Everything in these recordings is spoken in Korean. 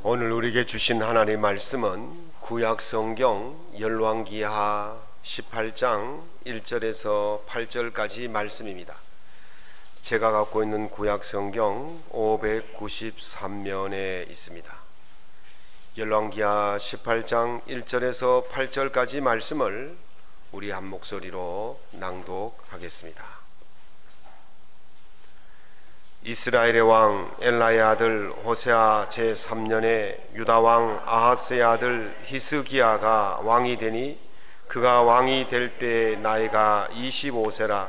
오늘 우리에게 주신 하나님의 말씀은 구약성경 열왕기하 18장 1절에서 8절까지 말씀입니다. 제가 갖고 있는 구약성경 593면에 있습니다. 열왕기하 18장 1절에서 8절까지 말씀을 우리 한 목소리로 낭독하겠습니다. 이스라엘의 왕 엘라의 아들 호세아 제3년에 유다 왕 아하스의 아들 히스기야가 왕이 되니 그가 왕이 될 때 나이가 25세라.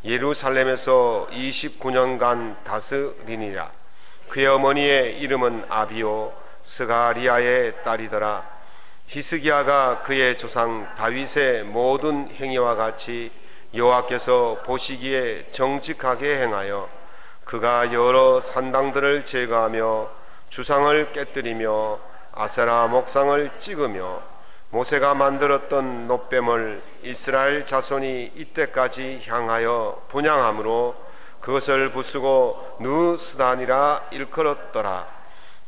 예루살렘에서 29년간 다스리니라. 그의 어머니의 이름은 아비오 스가리아의 딸이더라. 히스기야가 그의 조상 다윗의 모든 행위와 같이 여호와께서 보시기에 정직하게 행하여 그가 여러 산당들을 제거하며 주상을 깨뜨리며 아세라 목상을 찍으며 모세가 만들었던 놋뱀을 이스라엘 자손이 이때까지 향하여 분향함으로 그것을 부수고 누스단이라 일컬었더라.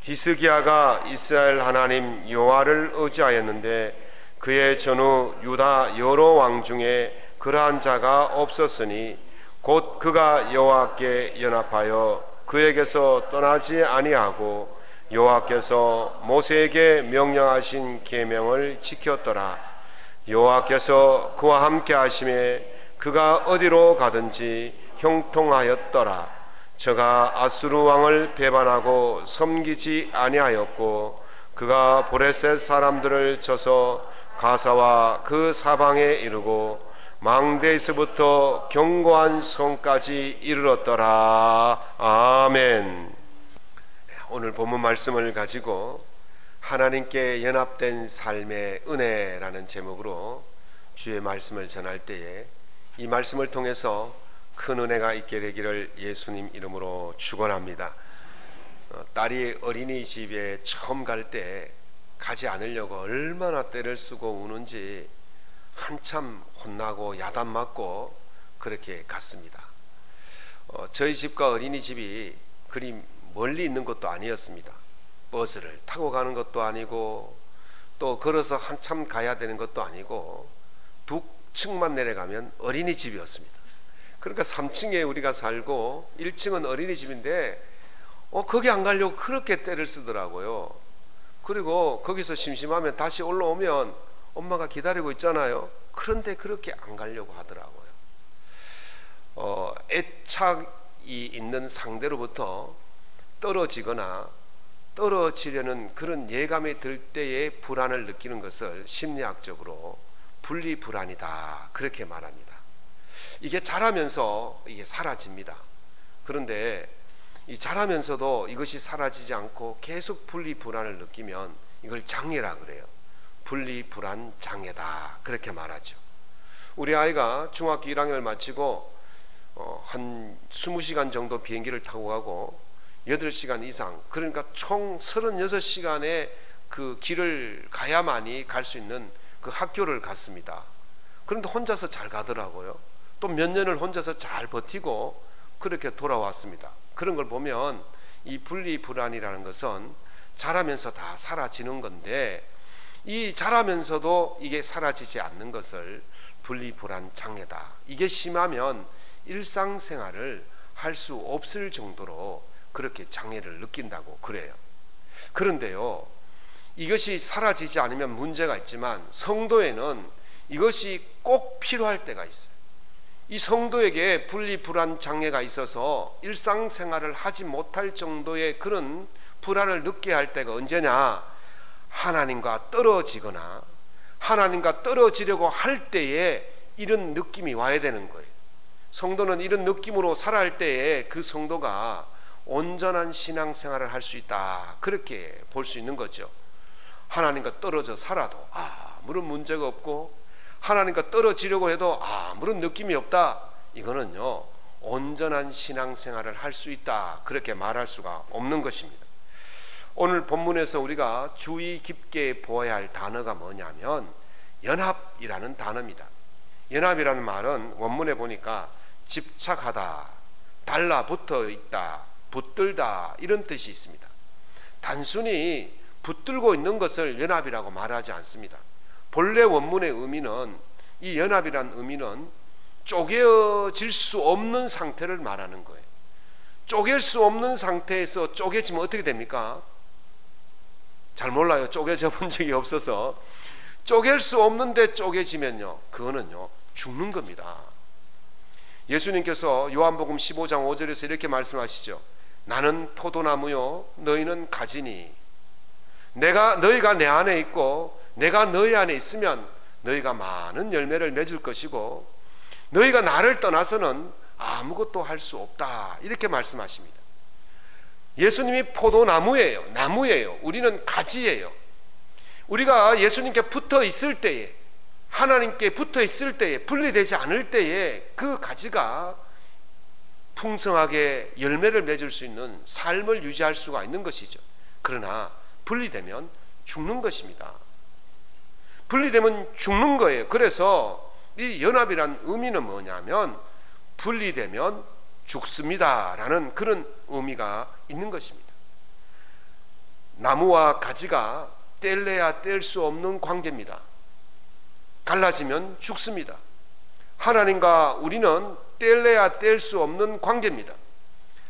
히스기야가 이스라엘 하나님 여호와를 의지하였는데 그의 전후 유다 여러 왕 중에 그러한 자가 없었으니 곧 그가 여호와께 연합하여 그에게서 떠나지 아니하고 여호와께서 모세에게 명령하신 계명을 지켰더라. 여호와께서 그와 함께 하심에 그가 어디로 가든지 형통하였더라. 저가 아수르 왕을 배반하고 섬기지 아니하였고 그가 보레셋 사람들을 쳐서 가사와 그 사방에 이르고 망대에서부터 견고한 성까지 이르렀더라. 아멘. 오늘 본문 말씀을 가지고 하나님께 연합된 삶의 은혜라는 제목으로 주의 말씀을 전할 때에 이 말씀을 통해서 큰 은혜가 있게 되기를 예수님 이름으로 축원합니다. 딸이 어린이집에 처음 갈 때 가지 않으려고 얼마나 떼를 쓰고 우는지 한참 혼나고 야단 맞고 그렇게 갔습니다. 저희 집과 어린이집이 그리 멀리 있는 것도 아니었습니다. 버스를 타고 가는 것도 아니고 또 걸어서 한참 가야 되는 것도 아니고 두 층만 내려가면 어린이집이었습니다. 그러니까 3층에 우리가 살고 1층은 어린이집인데 거기 안 가려고 그렇게 떼를 쓰더라고요. 그리고 거기서 심심하면 다시 올라오면 엄마가 기다리고 있잖아요. 그런데 그렇게 안 가려고 하더라고요. 애착이 있는 상대로부터 떨어지거나 떨어지려는 그런 예감이 들 때의 불안을 느끼는 것을 심리학적으로 분리불안이다 그렇게 말합니다. 이게 자라면서 이게 사라집니다. 그런데 이 자라면서도 이것이 사라지지 않고 계속 분리불안을 느끼면 이걸 장애라 그래요. 분리불안 장애다 그렇게 말하죠. 우리 아이가 중학교 1학년을 마치고 한 20시간 정도 비행기를 타고 가고 8시간 이상, 그러니까 총 36시간의 그 길을 가야만이 갈 수 있는 그 학교를 갔습니다. 그런데 혼자서 잘 가더라고요. 또 몇 년을 혼자서 잘 버티고 그렇게 돌아왔습니다. 그런 걸 보면 이 분리불안이라는 것은 자라면서 다 사라지는 건데 이 자라면서도 이게 사라지지 않는 것을 분리불안 장애다. 이게 심하면 일상생활을 할 수 없을 정도로 그렇게 장애를 느낀다고 그래요. 그런데요, 이것이 사라지지 않으면 문제가 있지만 성도에는 이것이 꼭 필요할 때가 있어요. 이 성도에게 분리불안 장애가 있어서 일상생활을 하지 못할 정도의 그런 불안을 느껴야 할 때가 언제냐? 하나님과 떨어지거나 하나님과 떨어지려고 할 때에 이런 느낌이 와야 되는 거예요. 성도는 이런 느낌으로 살아야 할 때에 그 성도가 온전한 신앙생활을 할 수 있다 그렇게 볼 수 있는 거죠. 하나님과 떨어져 살아도 아무런 문제가 없고 하나님과 떨어지려고 해도 아무런 느낌이 없다. 이거는요 온전한 신앙생활을 할 수 있다 그렇게 말할 수가 없는 것입니다. 오늘 본문에서 우리가 주의 깊게 보아야 할 단어가 뭐냐면 연합이라는 단어입니다. 연합이라는 말은 원문에 보니까 집착하다, 달라붙어 있다, 붙들다 이런 뜻이 있습니다. 단순히 붙들고 있는 것을 연합이라고 말하지 않습니다. 본래 원문의 의미는, 이 연합이란 의미는 쪼개질 수 없는 상태를 말하는 거예요. 쪼갤 수 없는 상태에서 쪼개지면 어떻게 됩니까? 잘 몰라요. 쪼개져 본 적이 없어서. 쪼갤 수 없는데 쪼개지면요, 그거는요 죽는 겁니다. 예수님께서 요한복음 15장 5절에서 이렇게 말씀하시죠. 나는 포도나무요 너희는 가지니 너희가 내 안에 있고 내가 너희 안에 있으면 너희가 많은 열매를 맺을 것이고 너희가 나를 떠나서는 아무것도 할 수 없다, 이렇게 말씀하십니다. 예수님이 포도나무예요. 나무예요. 우리는 가지예요. 우리가 예수님께 붙어 있을 때에, 하나님께 붙어 있을 때에, 분리되지 않을 때에 그 가지가 풍성하게 열매를 맺을 수 있는 삶을 유지할 수가 있는 것이죠. 그러나 분리되면 죽는 것입니다. 분리되면 죽는 거예요. 그래서 이 연합이란 의미는 뭐냐면 분리되면 죽습니다 라는 그런 의미가 있는 것입니다. 나무와 가지가 뗄래야 뗄 수 없는 관계입니다. 갈라지면 죽습니다. 하나님과 우리는 뗄래야 뗄 수 없는 관계입니다.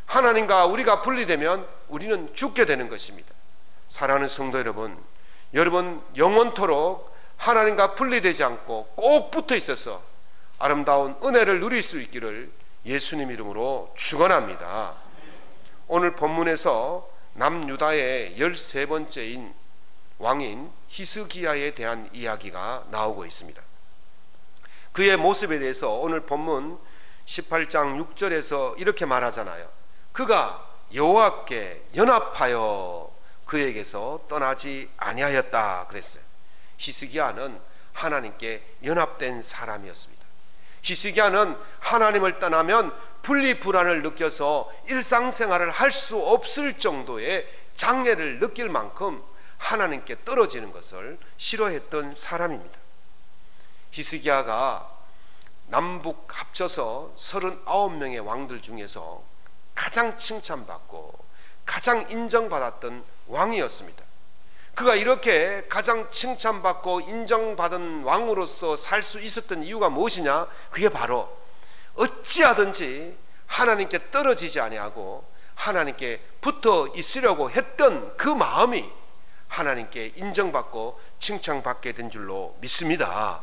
하나님과 우리가 분리되면 우리는 죽게 되는 것입니다. 사랑하는 성도 여러분, 여러분 영원토록 하나님과 분리되지 않고 꼭 붙어 있어서 아름다운 은혜를 누릴 수 있기를 예수님 이름으로 축원합니다. 오늘 본문에서 남유다의 13번째인 왕인 히스기야에 대한 이야기가 나오고 있습니다. 그의 모습에 대해서 오늘 본문 18장 6절에서 이렇게 말하잖아요. 그가 여호와께 연합하여 그에게서 떠나지 아니하였다 그랬어요. 히스기야는 하나님께 연합된 사람이었습니다. 히스기야는 하나님을 떠나면 분리불안을 느껴서 일상생활을 할 수 없을 정도의 장애를 느낄 만큼 하나님께 떨어지는 것을 싫어했던 사람입니다. 히스기야가 남북 합쳐서 39명의 왕들 중에서 가장 칭찬받고 가장 인정받았던 왕이었습니다. 그가 이렇게 가장 칭찬받고 인정받은 왕으로서 살 수 있었던 이유가 무엇이냐? 그게 바로 어찌하든지 하나님께 떨어지지 아니하고 하나님께 붙어 있으려고 했던 그 마음이 하나님께 인정받고 칭찬받게 된 줄로 믿습니다.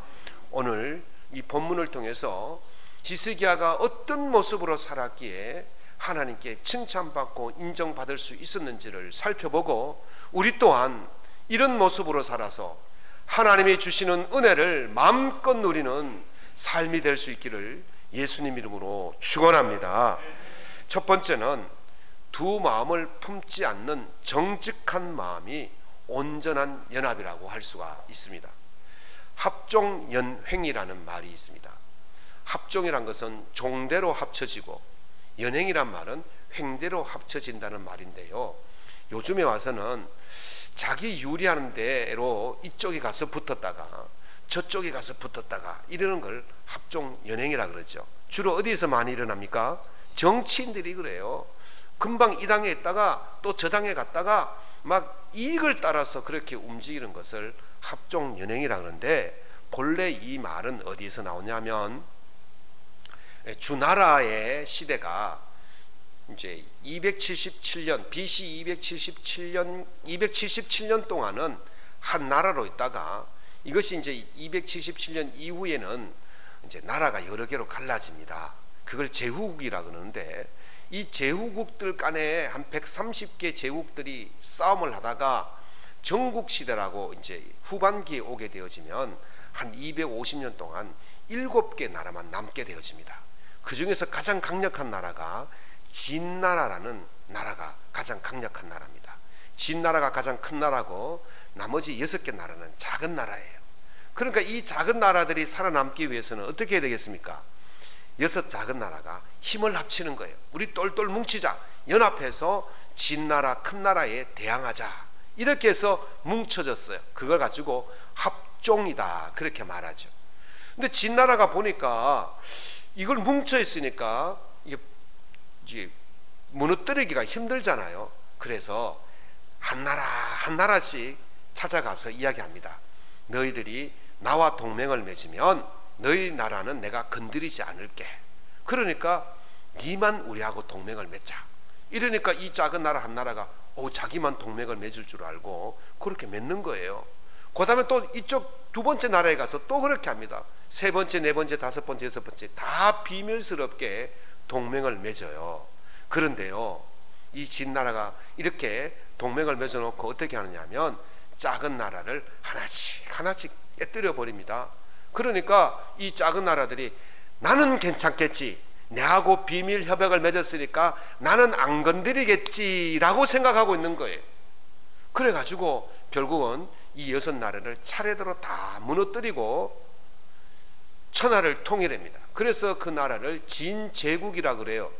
오늘 이 본문을 통해서 히스기야가 어떤 모습으로 살았기에 하나님께 칭찬받고 인정받을 수 있었는지를 살펴보고, 우리 또한 이런 모습으로 살아서 하나님이 주시는 은혜를 마음껏 누리는 삶이 될 수 있기를 예수님 이름으로 축원합니다. 첫 번째는 두 마음을 품지 않는 정직한 마음이 온전한 연합이라고 할 수가 있습니다. 합종연횡이라는 말이 있습니다. 합종이란 것은 종대로 합쳐지고 연행이란 말은 횡대로 합쳐진다는 말인데요, 요즘에 와서는 자기 유리하는 대로 이쪽에 가서 붙었다가 저쪽에 가서 붙었다가 이러는 걸 합종연행이라 그러죠. 주로 어디에서 많이 일어납니까? 정치인들이 그래요. 금방 이 당에 있다가 또 저 당에 갔다가 막 이익을 따라서 그렇게 움직이는 것을 합종연행이라 그러는데, 본래 이 말은 어디에서 나오냐면 주나라의 시대가 이제 277년 BC 277년 동안은 한 나라로 있다가 이것이 이제 277년 이후에는 이제 나라가 여러 개로 갈라집니다. 그걸 제후국이라 그러는데, 이 제후국들 간에 한 130개 제국들이 싸움을 하다가 전국시대라고 이제 후반기에 오게 되어지면 한 250년 동안 7개 나라만 남게 되어집니다. 그 중에서 가장 강력한 나라가 진나라라는 나라가 가장 강력한 나라입니다. 진나라가 가장 큰 나라고 나머지 6개 나라는 작은 나라예요. 그러니까 이 작은 나라들이 살아남기 위해서는 어떻게 해야 되겠습니까? 6 작은 나라가 힘을 합치는 거예요. 우리 똘똘 뭉치자, 연합해서 진나라 큰 나라에 대항하자, 이렇게 해서 뭉쳐졌어요. 그걸 가지고 합종이다 그렇게 말하죠. 근데 진나라가 보니까 이걸 뭉쳐 있으니까 이게 무너뜨리기가 힘들잖아요. 그래서 한 나라 한 나라씩 찾아가서 이야기합니다. 너희들이 나와 동맹을 맺으면 너희 나라는 내가 건드리지 않을게. 그러니까 니만 우리하고 동맹을 맺자. 이러니까 이 작은 나라 한 나라가 자기만 동맹을 맺을 줄 알고 그렇게 맺는 거예요. 그 다음에 또 이쪽 두 번째 나라에 가서 또 그렇게 합니다. 세 번째, 네 번째, 다섯 번째, 여섯 번째 다 비밀스럽게 동맹을 맺어요. 그런데요, 이 진나라가 이렇게 동맹을 맺어놓고 어떻게 하느냐면 작은 나라를 하나씩 하나씩 깨뜨려 버립니다. 그러니까 이 작은 나라들이 나는 괜찮겠지, 내하고 비밀 협약을 맺었으니까 나는 안 건드리겠지라고 생각하고 있는 거예요. 그래가지고 결국은 이 6나라를 차례대로 다 무너뜨리고 천하를 통일합니다. 그래서 그 나라를 진제국이라 그래요.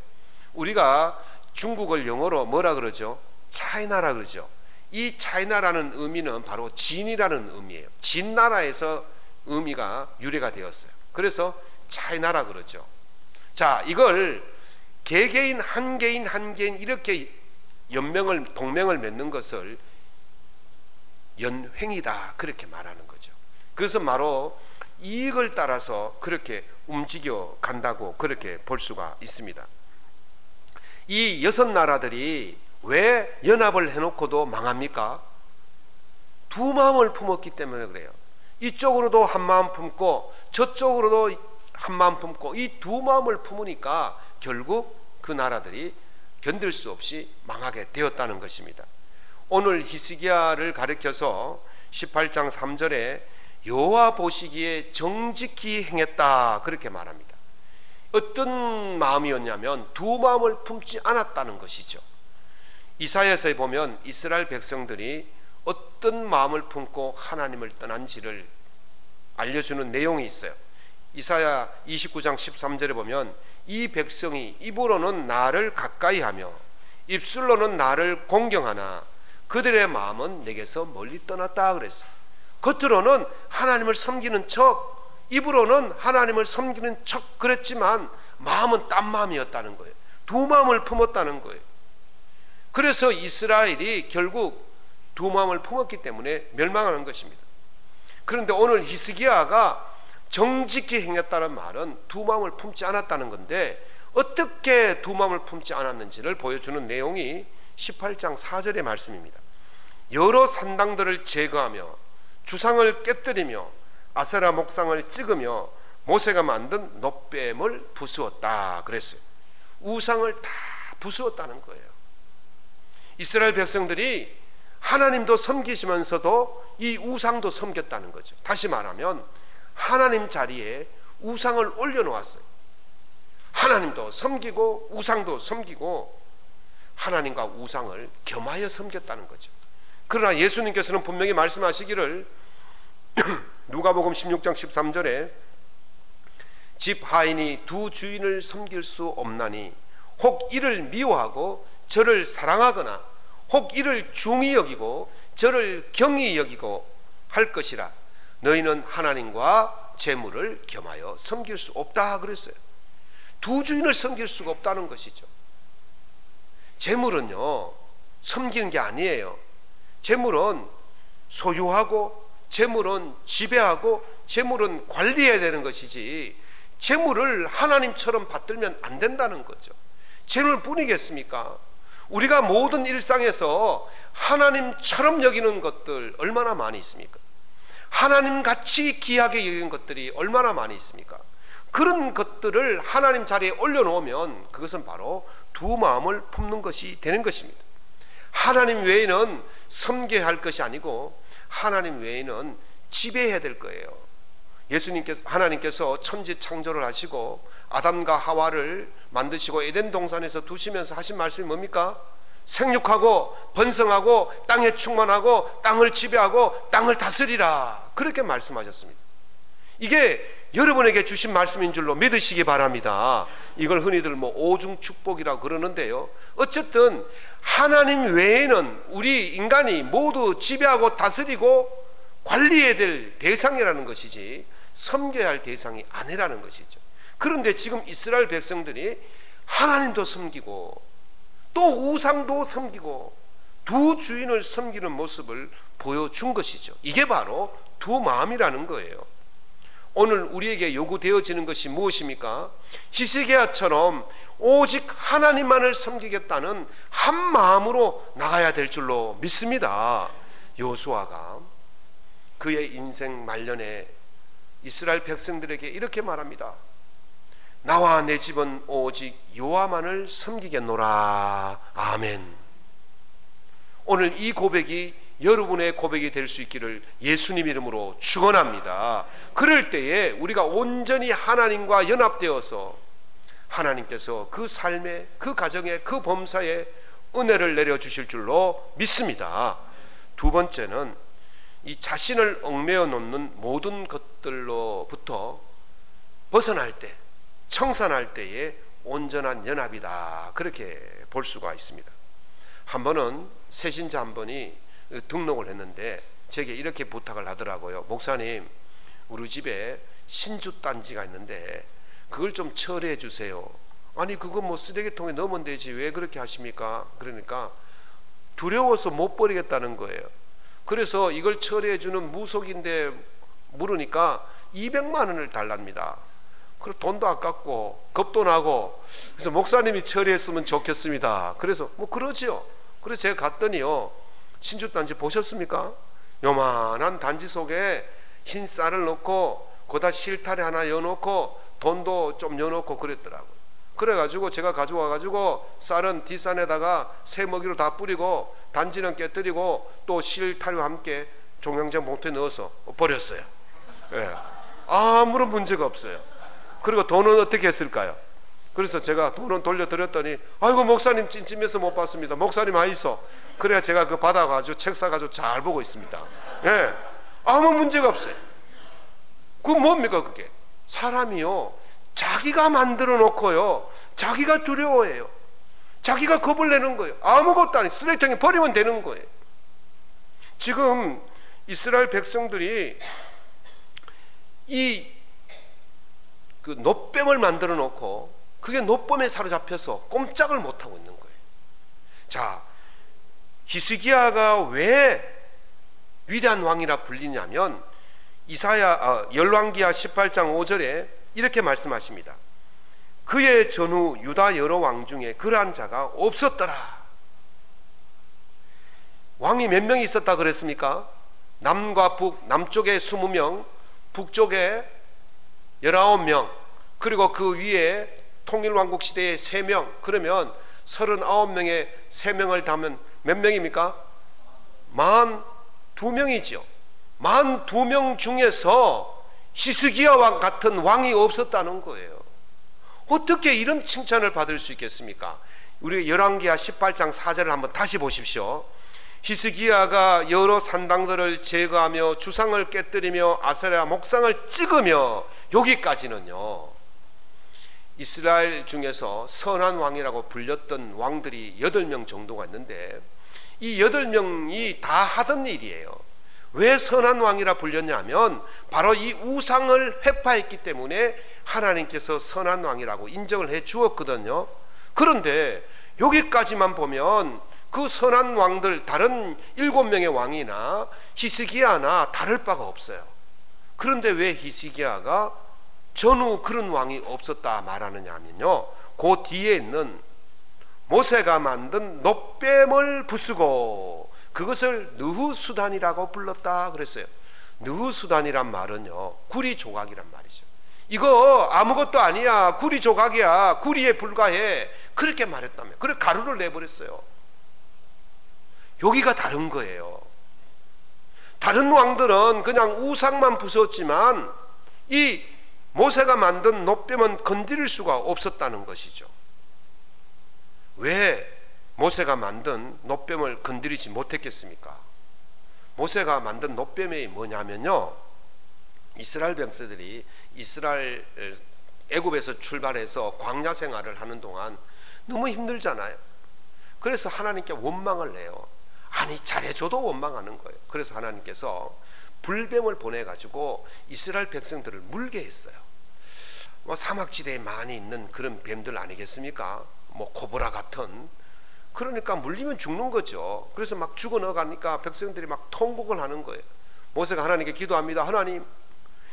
우리가 중국을 영어로 뭐라 그러죠? 차이나라 그러죠. 이 차이나라는 의미는 바로 진이라는 의미예요. 진나라에서 의미가 유래가 되었어요. 그래서 차이나라 그러죠. 자, 이걸 개개인 한 개인 한 개인 이렇게 동맹을 맺는 것을 연횡이다 그렇게 말하는 거죠. 그래서 바로 이익을 따라서 그렇게 움직여 간다고 그렇게 볼 수가 있습니다. 이 6나라들이 왜 연합을 해놓고도 망합니까? 두 마음을 품었기 때문에 그래요. 이쪽으로도 한 마음 품고 저쪽으로도 한 마음 품고 이 두 마음을 품으니까 결국 그 나라들이 견딜 수 없이 망하게 되었다는 것입니다. 오늘 히스기야를 가리켜서 18장 3절에 여호와 보시기에 정직히 행했다 그렇게 말합니다. 어떤 마음이었냐면 두 마음을 품지 않았다는 것이죠. 이사야서에 보면 이스라엘 백성들이 어떤 마음을 품고 하나님을 떠난지를 알려주는 내용이 있어요. 이사야 29장 13절에 보면 이 백성이 입으로는 나를 가까이하며 입술로는 나를 공경하나 그들의 마음은 내게서 멀리 떠났다 그랬어요. 겉으로는 하나님을 섬기는 척, 입으로는 하나님을 섬기는 척 그랬지만 마음은 딴 마음이었다는 거예요. 두 마음을 품었다는 거예요. 그래서 이스라엘이 결국 두 마음을 품었기 때문에 멸망하는 것입니다. 그런데 오늘 히스기야가 정직히 행했다는 말은 두 마음을 품지 않았다는 건데 어떻게 두 마음을 품지 않았는지를 보여주는 내용이 18장 4절의 말씀입니다. 여러 산당들을 제거하며 주상을 깨뜨리며 아세라 목상을 찍으며 모세가 만든 놋뱀을 부수었다 그랬어요. 우상을 다 부수었다는 거예요. 이스라엘 백성들이 하나님도 섬기시면서도 이 우상도 섬겼다는 거죠. 다시 말하면 하나님 자리에 우상을 올려놓았어요. 하나님도 섬기고 우상도 섬기고 하나님과 우상을 겸하여 섬겼다는 거죠. 그러나 예수님께서는 분명히 말씀하시기를 누가복음 16장 13절에 집 하인이 두 주인을 섬길 수 없나니 혹 이를 미워하고 저를 사랑하거나 혹 이를 중히 여기고 저를 경히 여기고 할 것이라. 너희는 하나님과 재물을 겸하여 섬길 수 없다 그랬어요. 두 주인을 섬길 수가 없다는 것이죠. 재물은요 섬기는 게 아니에요. 재물은 소유하고 재물은 지배하고 재물은 관리해야 되는 것이지 재물을 하나님처럼 받들면 안 된다는 거죠. 재물뿐이겠습니까? 우리가 모든 일상에서 하나님처럼 여기는 것들 얼마나 많이 있습니까? 하나님같이 귀하게 여기는 것들이 얼마나 많이 있습니까? 그런 것들을 하나님 자리에 올려놓으면 그것은 바로 두 마음을 품는 것이 되는 것입니다. 하나님 외에는 섬겨야 할 것이 아니고 하나님 외에는 지배해야 될 거예요. 하나님께서 천지 창조를 하시고 아담과 하와를 만드시고 에덴 동산에서 두시면서 하신 말씀이 뭡니까? 생육하고 번성하고 땅에 충만하고 땅을 지배하고 땅을 다스리라 그렇게 말씀하셨습니다. 이게 여러분에게 주신 말씀인 줄로 믿으시기 바랍니다. 이걸 흔히들 오중 축복이라고 그러는데요, 어쨌든 하나님 외에는 우리 인간이 모두 지배하고 다스리고 관리해야 될 대상이라는 것이지 섬겨야 할 대상이 아니라는 것이죠. 그런데 지금 이스라엘 백성들이 하나님도 섬기고 또 우상도 섬기고 두 주인을 섬기는 모습을 보여준 것이죠. 이게 바로 두 마음이라는 거예요. 오늘 우리에게 요구되어지는 것이 무엇입니까? 히스기야처럼 오직 하나님만을 섬기겠다는 한 마음으로 나가야 될 줄로 믿습니다. 여호수아가 그의 인생 말년에 이스라엘 백성들에게 이렇게 말합니다. 나와 내 집은 오직 여호와만을 섬기겠노라. 아멘. 오늘 이 고백이 여러분의 고백이 될 수 있기를 예수님 이름으로 축원합니다. 그럴 때에 우리가 온전히 하나님과 연합되어서 하나님께서 그 삶에, 그 가정에, 그 범사에 은혜를 내려주실 줄로 믿습니다. 두 번째는 이 자신을 얽매어 놓는 모든 것들로부터 벗어날 때, 청산할 때의 온전한 연합이다. 그렇게 볼 수가 있습니다. 한 번은 새신자 한 번이 등록을 했는데 제게 이렇게 부탁을 하더라고요. 목사님, 우리 집에 신주단지가 있는데 그걸 좀 처리해 주세요. 아니 그거 뭐 쓰레기통에 넣으면 되지 왜 그렇게 하십니까? 그러니까 두려워서 못 버리겠다는 거예요. 그래서 이걸 처리해 주는 무속인데 물으니까 200만 원을 달랍니다. 그리고 돈도 아깝고 겁도 나고, 그래서 목사님이 처리했으면 좋겠습니다. 그래서 뭐 그러지요. 그래서 제가 갔더니요, 신주단지 보셨습니까? 요만한 단지 속에 흰 쌀을 넣고 거기다 실타래 하나 넣어놓고 돈도 좀 넣어놓고 그랬더라고요. 그래가지고 제가 가져와가지고 쌀은 뒷산에다가 새먹이로 다 뿌리고 단지는 깨뜨리고 또 실타래와 함께 종량제 봉투에 넣어서 버렸어요. 예. 아무런 문제가 없어요. 그리고 돈은 어떻게 했을까요? 그래서 제가 돈은 돌려드렸더니 아이고 목사님 찜찜해서 못 봤습니다. 목사님 아이소. 그래야 제가 그 받아가지고 책 사가지고 잘 보고 있습니다. 예. 아무 문제가 없어요. 그 뭡니까 그게? 사람이요, 자기가 만들어 놓고요, 자기가 두려워해요. 자기가 겁을 내는 거예요. 아무것도 아니, 쓰레기통에 버리면 되는 거예요. 지금 이스라엘 백성들이 이 그 놋뱀을 만들어 놓고 그게 놋뱀에 사로잡혀서 꼼짝을 못하고 있는 거예요. 자, 히스기야가 왜 위대한 왕이라 불리냐면 열왕기하 18장 5절에 이렇게 말씀하십니다. 그의 전후 유다 여러 왕 중에 그러한 자가 없었더라. 왕이 몇 명이 있었다 그랬습니까? 남과 북, 남쪽에 20명, 북쪽에 19명, 그리고 그 위에 통일왕국 시대에 3명, 그러면 39명에 3명을 더하면 몇 명입니까? 42명이죠. 42명 중에서 히스기야와 같은 왕이 없었다는 거예요. 어떻게 이런 칭찬을 받을 수 있겠습니까? 우리 열왕기하 18장 4절을 한번 다시 보십시오. 히스기야가 여러 산당들을 제거하며 주상을 깨뜨리며 아세라 목상을 찍으며, 여기까지는요 이스라엘 중에서 선한 왕이라고 불렸던 왕들이 8명 정도가 있는데 이 8명이 다 하던 일이에요. 왜 선한 왕이라 불렸냐면 바로 이 우상을 회파했기 때문에 하나님께서 선한 왕이라고 인정을 해 주었거든요. 그런데 여기까지만 보면 그 선한 왕들 다른 7명의 왕이나 히스기야나 다를 바가 없어요. 그런데 왜 히스기야가 전후 그런 왕이 없었다 말하느냐 하면요, 그 뒤에 있는 모세가 만든 놋뱀을 부수고 그것을 느후수단이라고 불렀다 그랬어요. 느후수단이란 말은요, 구리 조각이란 말이죠. 이거 아무것도 아니야, 구리 조각이야, 구리에 불과해, 그렇게 말했다며. 그래 가루를 내버렸어요. 여기가 다른 거예요. 다른 왕들은 그냥 우상만 부쉈지만 이 모세가 만든 놋뱀은 건드릴 수가 없었다는 것이죠. 왜 모세가 만든 놋뱀을 건드리지 못했겠습니까? 모세가 만든 놋뱀이 뭐냐면요, 이스라엘 백성들이 이스라엘 애굽에서 출발해서 광야 생활을 하는 동안 너무 힘들잖아요. 그래서 하나님께 원망을 해요. 아니 잘해줘도 원망하는 거예요. 그래서 하나님께서 불뱀을 보내가지고 이스라엘 백성들을 물게 했어요. 뭐 사막지대에 많이 있는 그런 뱀들 아니겠습니까? 뭐 코브라 같은 그러니까 물리면 죽는 거죠. 그래서 막 죽어 넣어가니까 백성들이 막 통곡을 하는 거예요. 모세가 하나님께 기도합니다. 하나님,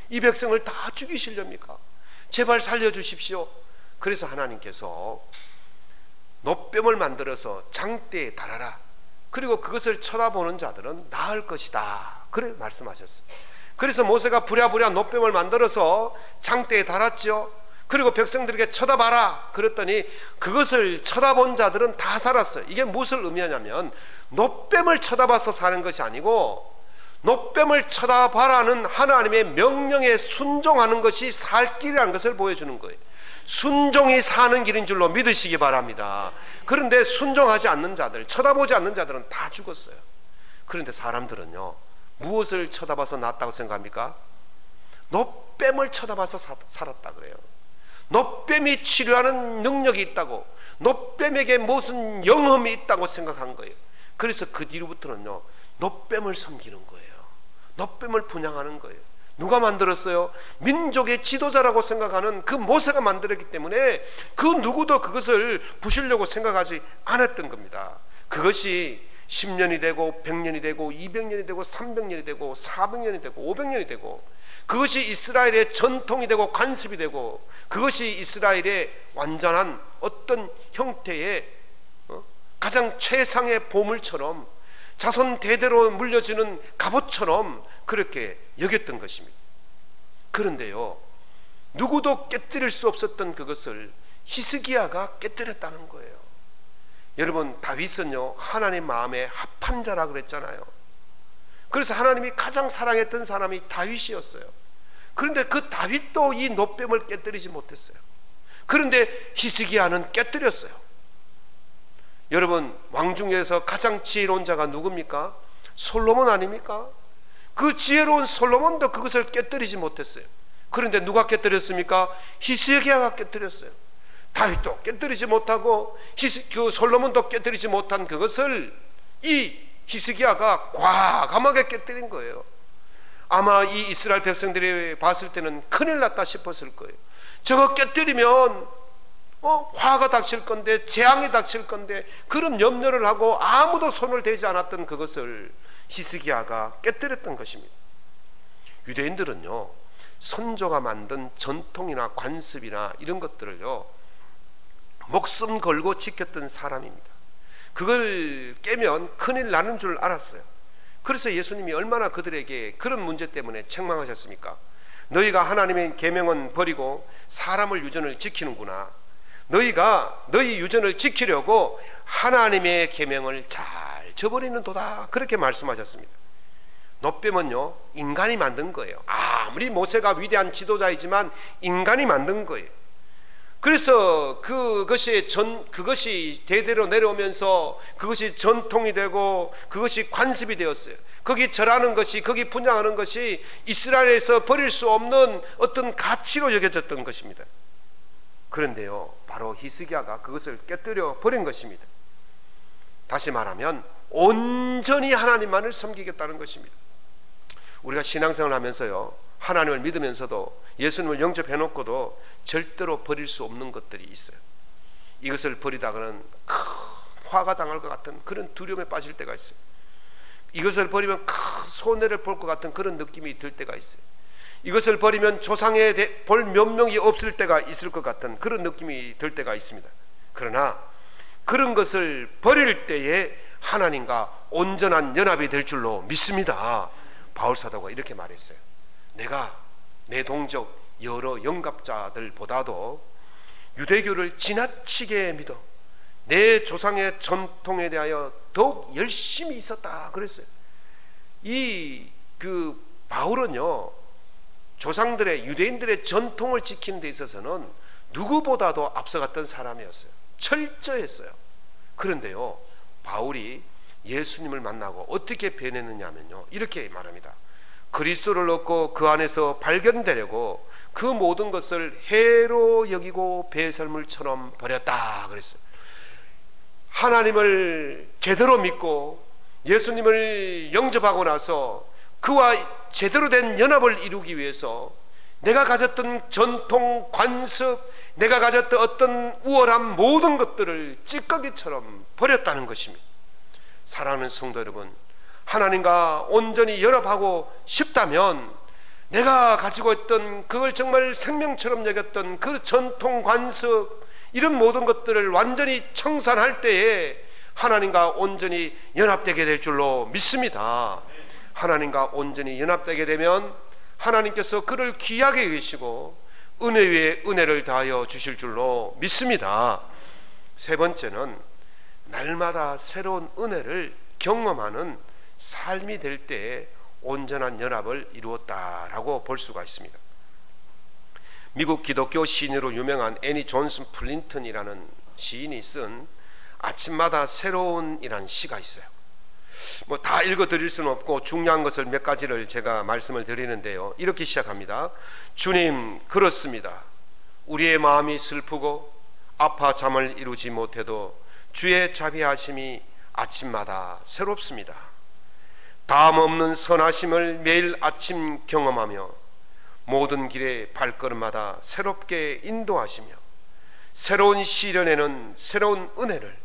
이 백성을 다 죽이시렵니까? 제발 살려주십시오. 그래서 하나님께서 놋뱀을 만들어서 장대에 달아라. 그리고 그것을 쳐다보는 자들은 나을 것이다. 그래 말씀하셨어요. 그래서 모세가 부랴부랴 놋뱀을 만들어서 장대에 달았죠. 그리고 백성들에게 쳐다봐라 그랬더니 그것을 쳐다본 자들은 다 살았어요. 이게 무엇을 의미하냐면 놋뱀을 쳐다봐서 사는 것이 아니고 놋뱀을 쳐다봐라는 하나님의 명령에 순종하는 것이 살 길이라는 것을 보여주는 거예요. 순종이 사는 길인 줄로 믿으시기 바랍니다. 그런데 순종하지 않는 자들, 쳐다보지 않는 자들은 다 죽었어요. 그런데 사람들은요, 무엇을 쳐다봐서 낫다고 생각합니까? 놋뱀을 쳐다봐서 살았다 그래요. 놋뱀이 치료하는 능력이 있다고, 놋뱀에게 무슨 영험이 있다고 생각한 거예요. 그래서 그 뒤로부터는요, 놋뱀을 섬기는 거예요. 놋뱀을 분양하는 거예요. 누가 만들었어요? 민족의 지도자라고 생각하는 그 모세가 만들었기 때문에 그 누구도 그것을 부수려고 생각하지 않았던 겁니다. 그것이 10년이 되고 100년이 되고 200년이 되고 300년이 되고 400년이 되고 500년이 되고 그것이 이스라엘의 전통이 되고 관습이 되고 그것이 이스라엘의 완전한 어떤 형태의 가장 최상의 보물처럼 자손 대대로 물려지는 갑옷처럼 그렇게 여겼던 것입니다. 그런데요, 누구도 깨뜨릴 수 없었던 그것을 히스기야가 깨뜨렸다는 거예요. 여러분, 다윗은요 하나님 마음에 합한 자라 그랬잖아요. 그래서 하나님이 가장 사랑했던 사람이 다윗이었어요. 그런데 그 다윗도 이 놋뱀을 깨뜨리지 못했어요. 그런데 히스기야는 깨뜨렸어요. 여러분, 왕 중에서 가장 지혜로운 자가 누굽니까? 솔로몬 아닙니까? 그 지혜로운 솔로몬도 그것을 깨뜨리지 못했어요. 그런데 누가 깨뜨렸습니까? 히스기야가 깨뜨렸어요. 다윗도 깨뜨리지 못하고 그 솔로몬도 깨뜨리지 못한 그것을 이 히스기야가 과감하게 깨뜨린 거예요. 아마 이 이스라엘 백성들이 봤을 때는 큰일 났다 싶었을 거예요. 저거 깨뜨리면 화가 닥칠 건데, 재앙이 닥칠 건데, 그런 염려를 하고 아무도 손을 대지 않았던 그것을 히스기야가 깨뜨렸던 것입니다. 유대인들은요, 선조가 만든 전통이나 관습이나 이런 것들을요 목숨 걸고 지켰던 사람입니다. 그걸 깨면 큰일 나는 줄 알았어요. 그래서 예수님이 얼마나 그들에게 그런 문제 때문에 책망하셨습니까? 너희가 하나님의 계명은 버리고 사람의 유전을 지키는구나. 너희가 너희 유전을 지키려고 하나님의 계명을 잘 저버리는 도다. 그렇게 말씀하셨습니다. 놋뱀은요 인간이 만든 거예요. 아무리 모세가 위대한 지도자이지만 인간이 만든 거예요. 그래서 그것이 대대로 내려오면서 그것이 전통이 되고 그것이 관습이 되었어요. 거기 절하는 것이, 거기 분양하는 것이 이스라엘에서 버릴 수 없는 어떤 가치로 여겨졌던 것입니다. 그런데요, 바로 히스기야가 그것을 깨뜨려 버린 것입니다. 다시 말하면 온전히 하나님만을 섬기겠다는 것입니다. 우리가 신앙생활을 하면서요, 하나님을 믿으면서도 예수님을 영접해 놓고도 절대로 버릴 수 없는 것들이 있어요. 이것을 버리다가는 큰 화가 당할 것 같은 그런 두려움에 빠질 때가 있어요. 이것을 버리면 큰 손해를 볼 것 같은 그런 느낌이 들 때가 있어요. 이것을 버리면 조상에 볼 면목이 없을 때가 있을 것 같은 그런 느낌이 들 때가 있습니다. 그러나 그런 것을 버릴 때에 하나님과 온전한 연합이 될 줄로 믿습니다. 바울사도가 이렇게 말했어요. 내가 내 동족 여러 영갑자들보다도 유대교를 지나치게 믿어 내 조상의 전통에 대하여 더욱 열심히 있었다 그랬어요. 바울은요 조상들의, 유대인들의 전통을 지키는 데 있어서는 누구보다도 앞서갔던 사람이었어요. 철저했어요. 그런데요, 바울이 예수님을 만나고 어떻게 변했느냐면요, 이렇게 말합니다. 그리스도를 얻고 그 안에서 발견되려고 그 모든 것을 해로 여기고 배설물처럼 버렸다 그랬어요. 하나님을 제대로 믿고 예수님을 영접하고 나서 그와 제대로 된 연합을 이루기 위해서 내가 가졌던 전통, 관습, 내가 가졌던 어떤 우월한 모든 것들을 찌꺼기처럼 버렸다는 것입니다. 사랑하는 성도 여러분, 하나님과 온전히 연합하고 싶다면 내가 가지고 있던 그걸 정말 생명처럼 여겼던 그 전통, 관습, 이런 모든 것들을 완전히 청산할 때에 하나님과 온전히 연합되게 될 줄로 믿습니다. 하나님과 온전히 연합되게 되면 하나님께서 그를 귀하게 여기시고 은혜 위에 은혜를 더하여 주실 줄로 믿습니다. 세 번째는 날마다 새로운 은혜를 경험하는 삶이 될 때에 온전한 연합을 이루었다라고 볼 수가 있습니다. 미국 기독교 시인으로 유명한 애니 존슨 플린턴이라는 시인이 쓴 아침마다 새로운이라는 시가 있어요. 뭐 다 읽어드릴 수는 없고 중요한 것을 몇 가지를 제가 말씀을 드리는데요. 이렇게 시작합니다. 주님, 그렇습니다. 우리의 마음이 슬프고 아파 잠을 이루지 못해도 주의 자비하심이 아침마다 새롭습니다. 다음 없는 선하심을 매일 아침 경험하며 모든 길의 발걸음마다 새롭게 인도하시며 새로운 시련에는 새로운 은혜를,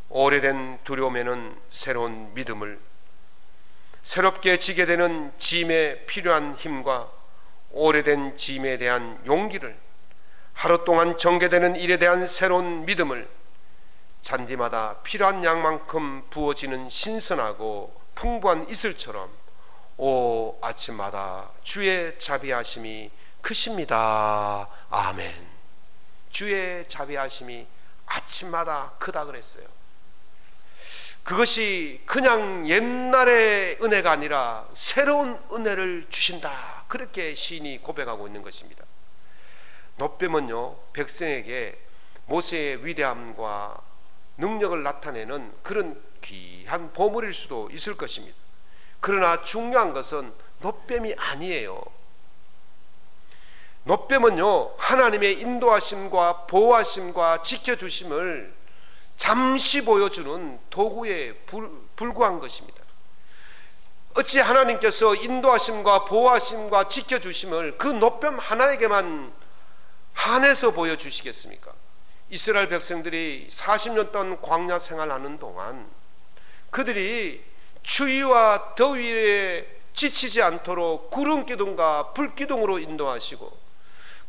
오래된 두려움에는 새로운 믿음을, 새롭게 지게 되는 짐에 필요한 힘과 오래된 짐에 대한 용기를, 하루 동안 전개되는 일에 대한 새로운 믿음을, 잔디마다 필요한 양만큼 부어지는 신선하고 풍부한 이슬처럼 오 아침마다 주의 자비하심이 크십니다. 아멘. 주의 자비하심이 아침마다 크다 그랬어요. 그것이 그냥 옛날의 은혜가 아니라 새로운 은혜를 주신다, 그렇게 시인이 고백하고 있는 것입니다. 놋뱀은요, 백성에게 모세의 위대함과 능력을 나타내는 그런 귀한 보물일 수도 있을 것입니다. 그러나 중요한 것은 놋뱀이 아니에요. 놋뱀은요, 하나님의 인도하심과 보호하심과 지켜주심을 잠시 보여주는 도구에 불과한 것입니다. 어찌 하나님께서 인도하심과 보호하심과 지켜주심을 그 놋뱀 하나에게만 한해서 보여주시겠습니까? 이스라엘 백성들이 40년 동안 광야 생활하는 동안 그들이 추위와 더위에 지치지 않도록 구름 기둥과 불 기둥으로 인도하시고,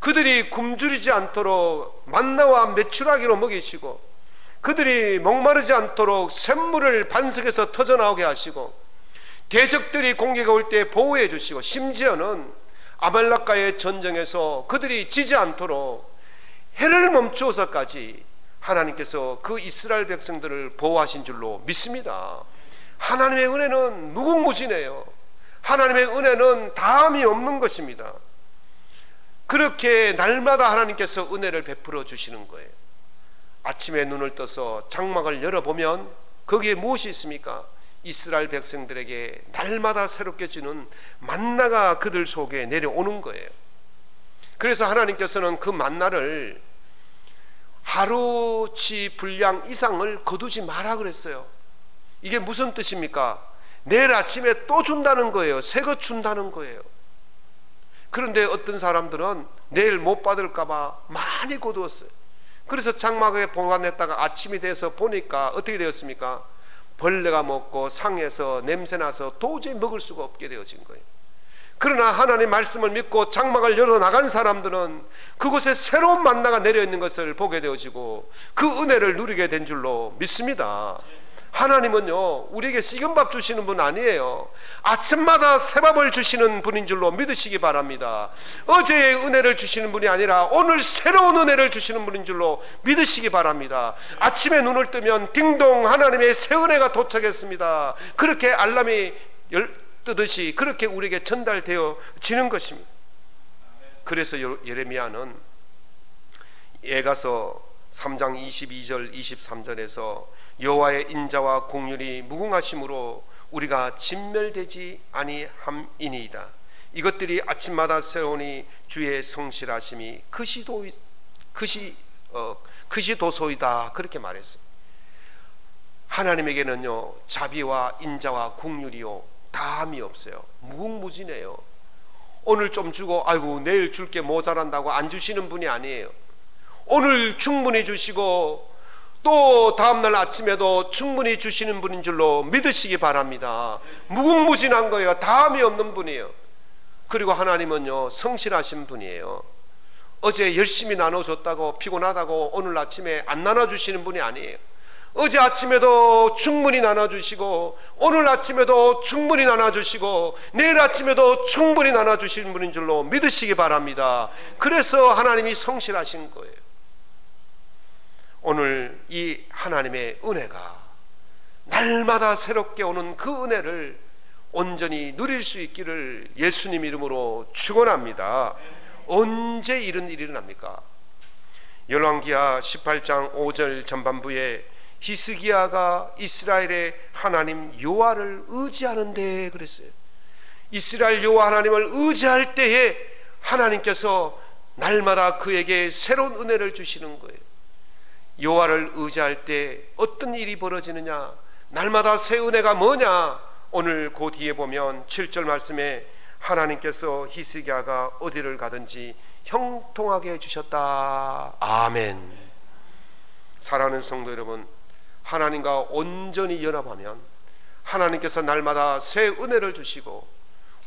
그들이 굶주리지 않도록 만나와 메추라기로 먹이시고, 그들이 목마르지 않도록 샘물을 반석에서 터져나오게 하시고, 대적들이 공격해 올 때 보호해 주시고, 심지어는 아말렉과의 전쟁에서 그들이 지지 않도록 해를 멈추어서까지 하나님께서 그 이스라엘 백성들을 보호하신 줄로 믿습니다. 하나님의 은혜는 무궁무진해요. 하나님의 은혜는 다함이 없는 것입니다. 그렇게 날마다 하나님께서 은혜를 베풀어 주시는 거예요. 아침에 눈을 떠서 장막을 열어보면 거기에 무엇이 있습니까? 이스라엘 백성들에게 날마다 새롭게 주는 만나가 그들 속에 내려오는 거예요. 그래서 하나님께서는 그 만나를 하루치 분량 이상을 거두지 마라 그랬어요. 이게 무슨 뜻입니까? 내일 아침에 또 준다는 거예요. 새거 준다는 거예요. 그런데 어떤 사람들은 내일 못 받을까봐 많이 거두었어요. 그래서 장막에 보관했다가 아침이 돼서 보니까 어떻게 되었습니까? 벌레가 먹고 상해서 냄새나서 도저히 먹을 수가 없게 되어진 거예요. 그러나 하나님의 말씀을 믿고 장막을 열어 나간 사람들은 그곳에 새로운 만나가 내려있는 것을 보게 되어지고 그 은혜를 누리게 된 줄로 믿습니다. 하나님은요, 우리에게 식은 밥 주시는 분 아니에요. 아침마다 새밥을 주시는 분인 줄로 믿으시기 바랍니다. 어제의 은혜를 주시는 분이 아니라 오늘 새로운 은혜를 주시는 분인 줄로 믿으시기 바랍니다. 아침에 눈을 뜨면 딩동 하나님의 새 은혜가 도착했습니다, 그렇게 알람이 뜨듯이 그렇게 우리에게 전달되어지는 것입니다. 그래서 예레미야는 예가서 3장 22절 23절에서 여호와의 인자와 공률이 무궁하심으로 우리가 진멸되지 아니함이니이다. 이것들이 아침마다 새로우니 주의 성실하심이 크시도소이다, 그렇게 말했어요. 하나님에게는요, 자비와 인자와 공률이요 다함이 없어요. 무궁무진해요. 오늘 좀 주고 아이고 내일 줄게 모자란다고 안 주시는 분이 아니에요. 오늘 충분히 주시고 또 다음날 아침에도 충분히 주시는 분인 줄로 믿으시기 바랍니다. 무궁무진한 거예요. 다함이 없는 분이에요. 그리고 하나님은요 성실하신 분이에요. 어제 열심히 나눠줬다고 피곤하다고 오늘 아침에 안 나눠주시는 분이 아니에요. 어제 아침에도 충분히 나눠주시고 오늘 아침에도 충분히 나눠주시고 내일 아침에도 충분히 나눠주시는 분인 줄로 믿으시기 바랍니다. 그래서 하나님이 성실하신 거예요. 오늘 이 하나님의 은혜가 날마다 새롭게 오는 그 은혜를 온전히 누릴 수 있기를 예수님 이름으로 축원합니다. 언제 이런 일이 일어납니까? 열왕기하 18장 5절 전반부에 히스기야가 이스라엘의 하나님 여호와를 의지하는데 그랬어요. 이스라엘 여호와 하나님을 의지할 때에 하나님께서 날마다 그에게 새로운 은혜를 주시는 거예요. 여호와를 의지할 때 어떤 일이 벌어지느냐, 날마다 새 은혜가 뭐냐, 오늘 그 뒤에 보면 7절 말씀에 하나님께서 히스기야가 어디를 가든지 형통하게 해주셨다. 아멘. 사랑하는 성도 여러분, 하나님과 온전히 연합하면 하나님께서 날마다 새 은혜를 주시고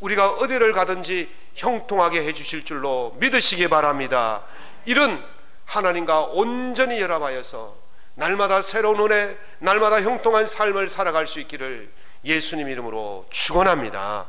우리가 어디를 가든지 형통하게 해주실 줄로 믿으시기 바랍니다. 이런 하나님과 온전히 연합하여서 날마다 새로운 은혜, 날마다 형통한 삶을 살아갈 수 있기를 예수님 이름으로 축원합니다.